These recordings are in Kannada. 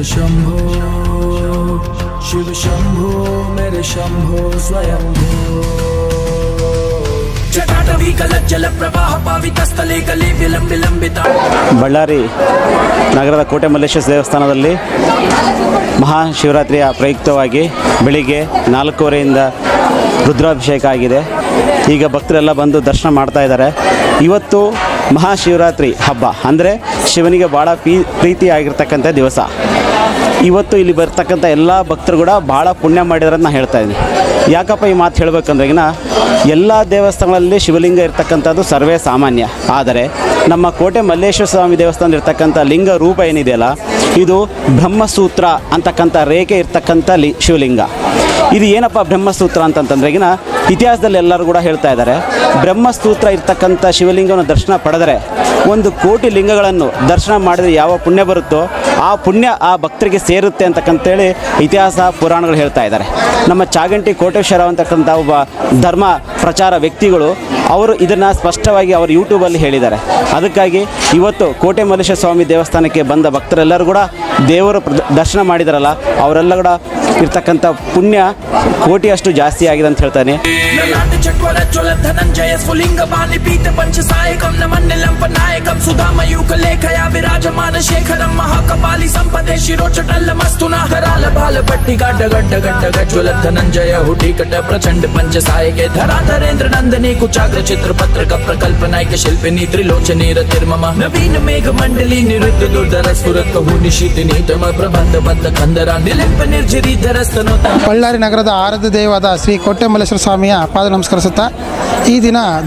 शंभो शिव शंभो मेरे शंभो स्वयंभो जटाटवी कलज्जल प्रवाह पावितस्थले कले विलंबिता ಬಳ್ಳಾರಿ ನಗರದ ಕೋಟೆ ಮಲ್ಲೇಶ್ವರ ದೇವಸ್ಥಾನದಲ್ಲಿ ಮಹಾಶಿವರಾತ್ರಿಯ ಪ್ರಯುಕ್ತವಾಗಿ ಬೆಳಿಗ್ಗೆ 4:15ರಿಂದ ರುದ್ರಾಭಿಷೇಕ ಆಗಿದೆ. ಈಗ ಭಕ್ತರೆಲ್ಲ ಬಂದು ದರ್ಶನ ಮಾಡ್ತಾ ಇದ್ದಾರೆ. ಇವತ್ತು ಮಹಾಶಿವರಾತ್ರಿ ಹಬ್ಬ ಅಂದರೆ ಶಿವನಿಗೆ ಭಾಳ ಪ್ರೀತಿಯಾಗಿರ್ತಕ್ಕಂಥ ದಿವಸ. ಇವತ್ತು ಇಲ್ಲಿ ಬರ್ತಕ್ಕಂಥ ಎಲ್ಲ ಭಕ್ತರು ಕೂಡ ಭಾಳ ಪುಣ್ಯ ಮಾಡಿದಾರೆ ನಾನು ಹೇಳ್ತಾ ಇದ್ದೀನಿ. ಯಾಕಪ್ಪ ಈ ಮಾತು ಹೇಳಬೇಕಂದ್ರೆಗಿನ ಎಲ್ಲ ದೇವಸ್ಥಾನಗಳಲ್ಲಿ ಶಿವಲಿಂಗ ಇರ್ತಕ್ಕಂಥದ್ದು ಸರ್ವೇ ಸಾಮಾನ್ಯ. ಆದರೆ ನಮ್ಮ ಕೋಟೆ ಮಲ್ಲೇಶ್ವರ ಸ್ವಾಮಿ ದೇವಸ್ಥಾನದಲ್ಲಿ ಇರ್ತಕ್ಕಂಥ ಲಿಂಗ ರೂಪ ಏನಿದೆಯಲ್ಲ, ಇದು ಬ್ರಹ್ಮಸೂತ್ರ ಅಂತಕ್ಕಂಥ ರೇಖೆ ಇರ್ತಕ್ಕಂಥ ಶಿವಲಿಂಗ. ಇದು ಏನಪ್ಪ ಬ್ರಹ್ಮಸೂತ್ರ ಅಂತಂತಂದ್ರೆಗಿನ ಇತಿಹಾಸದಲ್ಲಿ ಎಲ್ಲರೂ ಕೂಡ ಹೇಳ್ತಾ ಇದ್ದಾರೆ, ಬ್ರಹ್ಮಸೂತ್ರ ಇರ್ತಕ್ಕಂಥ ಶಿವಲಿಂಗವನ್ನು ದರ್ಶನ ಪಡೆದರೆ 1 ಕೋಟಿ ಲಿಂಗಗಳನ್ನು ದರ್ಶನ ಮಾಡಿದರೆ ಯಾವ ಪುಣ್ಯ ಬರುತ್ತೋ ಆ ಪುಣ್ಯ ಆ ಭಕ್ತರಿಗೆ ಸೇರುತ್ತೆ ಅಂತಕ್ಕಂತೇಳಿ ಇತಿಹಾಸ ಪುರಾಣಗಳು ಹೇಳ್ತಾ ಇದ್ದಾರೆ. ನಮ್ಮ ಚಾಗಂಟಿ ಕೋಟೇಶ್ವರ ಅಂತಕ್ಕಂಥ ಒಬ್ಬ ಧರ್ಮ ಪ್ರಚಾರ ವ್ಯಕ್ತಿಗಳು ಅವರು ಇದನ್ನು ಸ್ಪಷ್ಟವಾಗಿ ಅವರು ಯೂಟ್ಯೂಬಲ್ಲಿ ಹೇಳಿದ್ದಾರೆ. ಅದಕ್ಕಾಗಿ ಇವತ್ತು ಕೋಟೆ ಮಲ್ಲೇಶ್ವರ ಸ್ವಾಮಿ ದೇವಸ್ಥಾನಕ್ಕೆ ಬಂದ ಭಕ್ತರೆಲ್ಲರೂ ಕೂಡ ದೇವರ ದರ್ಶನ ಮಾಡಿದಾರಲ್ಲ, ಅವರೆಲ್ಲ ಕೂಡ ಇರ್ತಕ್ಕಂಥ ಪುಣ್ಯ ಕೋಟಿಯಷ್ಟು ಜಾಸ್ತಿ ಆಗಿದೆ ಅಂತ ಹೇಳ್ತಾನೆ. ಧನಂಜಯ ಹುಟಿಕಟ ಪ್ರಚಂಡ ಪಂಚಸಾಯಕೆ ಧರಾಧರೇಂದ್ರ ನಂದನೆ ಕುಚಾಗ್ರ ಚಿತ್ರ ಪತ್ರಕ ಪ್ರಕಲ್ಪನಾಯಕ ಶಿಲ್ಪಿನಿ ತ್ರಿಲೋಚನೆ ರತಿರ್ಮಮ ನವೀನ ಮೇಘ ಮಂಡಲಿ ನಿರುದ್ಧ ದುರ್ಧರ ಸ್ಫುರತ್ ಕಹು ನಿಶಿತಿನಿ ತಮ ಪ್ರಬಂಧ ಬದ್ಧ ಕಂದರ ನಿಲಿಂಪ ನಿರ್ಜರಿ ಧರಸ್ತನೋ. ಬಳ್ಳಾರಿ ನಗರದ ಆರಾಧ್ಯ ದೇವದ ಶ್ರೀ ಕೋಟೆ ಮಲ್ಲೇಶ್ವರ ಸ್ವಾಮಿಯ ಪಾದ ನಮಸ್ಕರಿಸುತ್ತಾ ಈ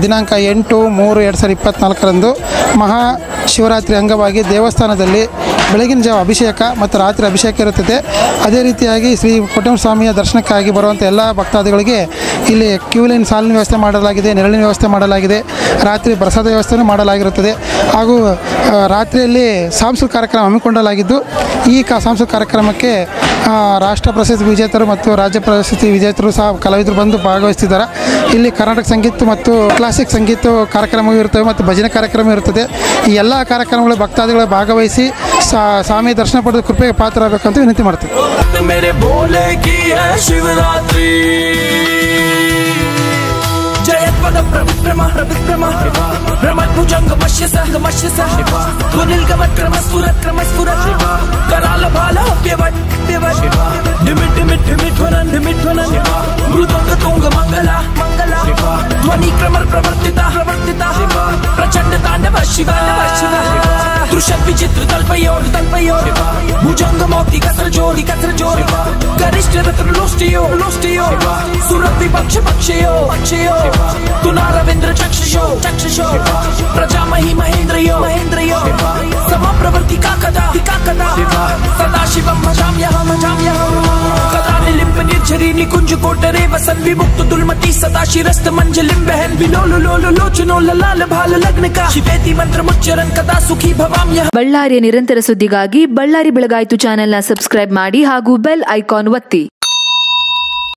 ದಿನಾಂಕ 8/3/2024 ಮಹಾಶಿವರಾತ್ರಿ ಅಂಗವಾಗಿ ದೇವಸ್ಥಾನದಲ್ಲಿ ಬೆಳಗಿನ ಜಾವ ಅಭಿಷೇಕ ಮತ್ತು ರಾತ್ರಿ ಅಭಿಷೇಕ ಇರುತ್ತದೆ. ಅದೇ ರೀತಿಯಾಗಿ ಶ್ರೀ ಕೋಟೆ ಸ್ವಾಮಿಯ ದರ್ಶನಕ್ಕಾಗಿ ಬರುವಂಥ ಎಲ್ಲ ಭಕ್ತಾದಿಗಳಿಗೆ ಇಲ್ಲಿ ಕ್ಯೂ ಲೈನ್ ಸಾಲಿನ ವ್ಯವಸ್ಥೆ ಮಾಡಲಾಗಿದೆ, ನೆರಳಿನ ವ್ಯವಸ್ಥೆ ಮಾಡಲಾಗಿದೆ, ರಾತ್ರಿ ಪ್ರಸಾದ ವ್ಯವಸ್ಥೆಯೂ ಮಾಡಲಾಗಿರುತ್ತದೆ. ಹಾಗೂ ರಾತ್ರಿಯಲ್ಲಿ ಸಾಂಸ್ಕೃತಿಕ ಕಾರ್ಯಕ್ರಮ ಹಮ್ಮಿಕೊಳ್ಳಲಾಗಿದ್ದು ಈ ಸಾಂಸ್ಕೃತಿಕ ಕಾರ್ಯಕ್ರಮಕ್ಕೆ ರಾಷ್ಟ್ರ ಪ್ರಶಸ್ತಿ ವಿಜೇತರು ಮತ್ತು ರಾಜ್ಯ ಪ್ರಶಸ್ತಿ ವಿಜೇತರು ಸಹ ಕಲಾವಿದರು ಬಂದು ಭಾಗವಹಿಸ್ತಿದ್ದಾರೆ. ಇಲ್ಲಿ ಕರ್ನಾಟಕ ಸಂಗೀತ ಮತ್ತು ಕ್ಲಾಸಿಕ್ ಸಂಗೀತ ಕಾರ್ಯಕ್ರಮವೂ ಇರ್ತವೆ ಮತ್ತು ಭಜನೆ ಕಾರ್ಯಕ್ರಮ ಇರುತ್ತದೆ. ಈ ಎಲ್ಲ ಕಾರ್ಯಕ್ರಮಗಳು ಭಕ್ತಾದಿಗಳು ಭಾಗವಹಿಸಿ ಸ್ವಾಮಿ ದರ್ಶನ ಪಡೆದು ಕೃಪೆಗೆ ಪಾತ್ರರಾಗಬೇಕಂತ ವಿನಂತಿ ಮಾಡ್ತೀವಿ. प्रचंड तांडव शिवा दृश्य विचित्र तल्पयोर भुजंग मोक्ति कसर जोड़ी गरिष्ठ रत्न लोष्टियो सुरत विपक्ष पक्षयो तुना रविंद्र चक्षुषो प्रजामहि महेंद्रयो सम प्रवृत्ति का कदा सदा शिवम भजाम्यहं कदा निलिंप निर्झरी निकुंज कोटरे वसन विमुक्त दुर्मति सदा शिरस्त मंजलिम बहन विलोल लोचनो ललाल भाल लग्न का शिवेति मंत्र मुच्चरण कदा सुखी भवाम्यहಂ. ಬಳ್ಳಾರಿಯ ನಿರಂತರ ಸುದ್ದಿಗಾಗಿ ಬಳ್ಳಾರಿ ಬೆಳಗಾಯಿತು ಚಾನೆಲ್ನ ಸಬ್ಸ್ಕ್ರೈಬ್ ಮಾಡಿ ಹಾಗೂ ಬೆಲ್ ಐಕಾನ್ ಒತ್ತಿ.